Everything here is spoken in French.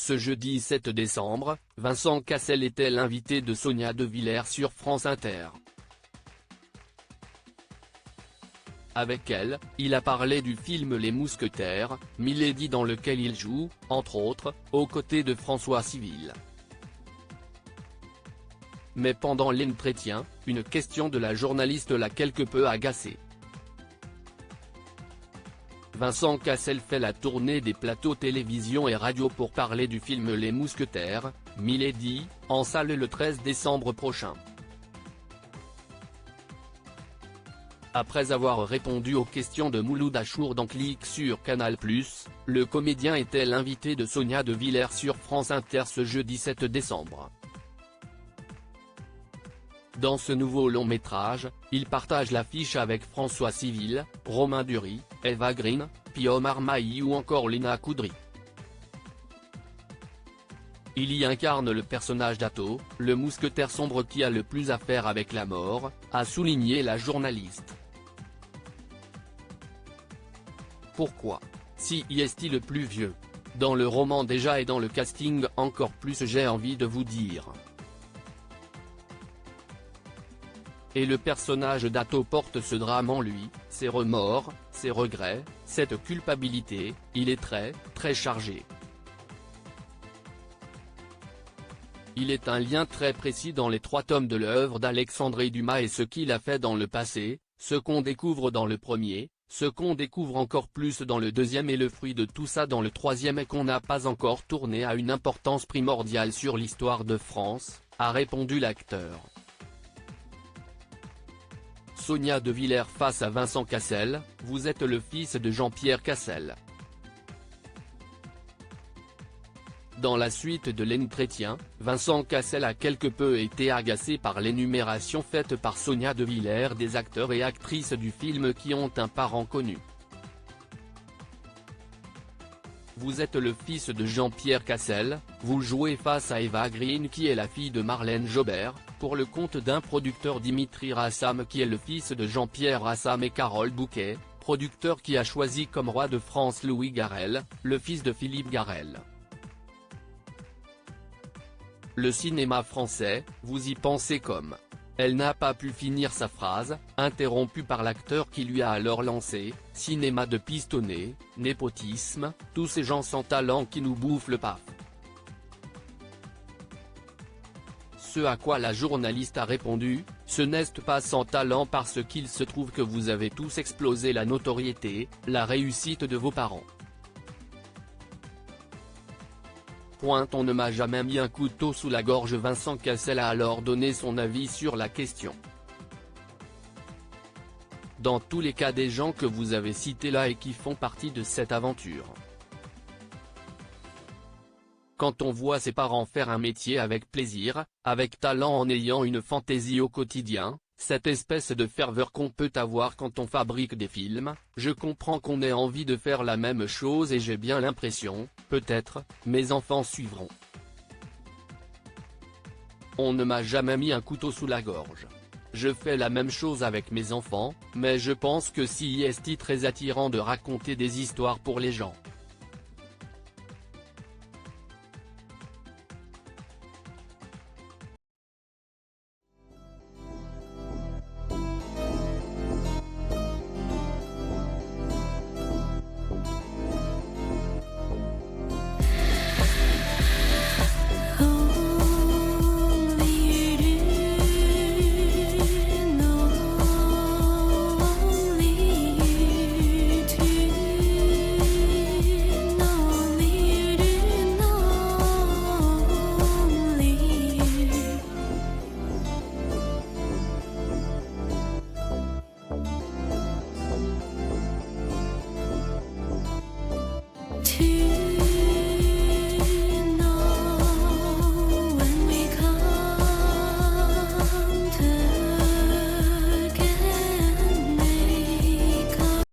Ce jeudi 7 décembre, Vincent Cassel était l'invité de Sonia De Villers sur France Inter. Avec elle, il a parlé du film Les Mousquetaires, Milady, dans lequel il joue, entre autres, aux côtés de François Civil. Mais pendant l'entretien, une question de la journaliste l'a quelque peu agacé. Vincent Cassel fait la tournée des plateaux télévision et radio pour parler du film Les Mousquetaires, Milady, en salle le 13 décembre prochain. Après avoir répondu aux questions de Mouloud Achour dans Clic sur Canal+, le comédien était l'invité de Sonia De Villers sur France Inter ce jeudi 7 décembre. Dans ce nouveau long métrage, il partage l'affiche avec François Civil, Romain Duris, Eva Green, Pio Marmaille ou encore Lina Coudry. Il y incarne le personnage d'Ato, le mousquetaire sombre qui a le plus à faire avec la mort, a souligné la journaliste. Pourquoi ? Si est-il le plus vieux ? Dans le roman déjà et dans le casting encore plus, j'ai envie de vous dire. Et le personnage d'Ato porte ce drame en lui, ses remords, ses regrets, cette culpabilité, il est très chargé. Il est un lien très précis dans les 3 tomes de l'œuvre d'Alexandre Dumas et ce qu'il a fait dans le passé, ce qu'on découvre dans le premier, ce qu'on découvre encore plus dans le deuxième et le fruit de tout ça dans le troisième et qu'on n'a pas encore tourné a une importance primordiale sur l'histoire de France, a répondu l'acteur. Sonia De Villers face à Vincent Cassel, vous êtes le fils de Jean-Pierre Cassel. Dans la suite de l'entretien, Vincent Cassel a quelque peu été agacé par l'énumération faite par Sonia De Villers des acteurs et actrices du film qui ont un parent connu. Vous êtes le fils de Jean-Pierre Cassel, vous jouez face à Eva Green qui est la fille de Marlène Jobert, pour le compte d'un producteur Dimitri Rassam qui est le fils de Jean-Pierre Rassam et Carole Bouquet, producteur qui a choisi comme roi de France Louis Garrel, le fils de Philippe Garrel. Le cinéma français, vous y pensez comme. Elle n'a pas pu finir sa phrase, interrompue par l'acteur qui lui a alors lancé, cinéma de pistonné, népotisme, tous ces gens sans talent qui nous bouffent le paf. Ce à quoi la journaliste a répondu, ce n'est pas sans talent parce qu'il se trouve que vous avez tous explosé la notoriété, la réussite de vos parents. On ne m'a jamais mis un couteau sous la gorge. Vincent Cassel a alors donné son avis sur la question. Dans tous les cas des gens que vous avez cités là et qui font partie de cette aventure. Quand on voit ses parents faire un métier avec plaisir, avec talent en ayant une fantaisie au quotidien, cette espèce de ferveur qu'on peut avoir quand on fabrique des films, je comprends qu'on ait envie de faire la même chose et j'ai bien l'impression, peut-être, mes enfants suivront. On ne m'a jamais mis un couteau sous la gorge. Je fais la même chose avec mes enfants, mais je pense que si est très attirant de raconter des histoires pour les gens. To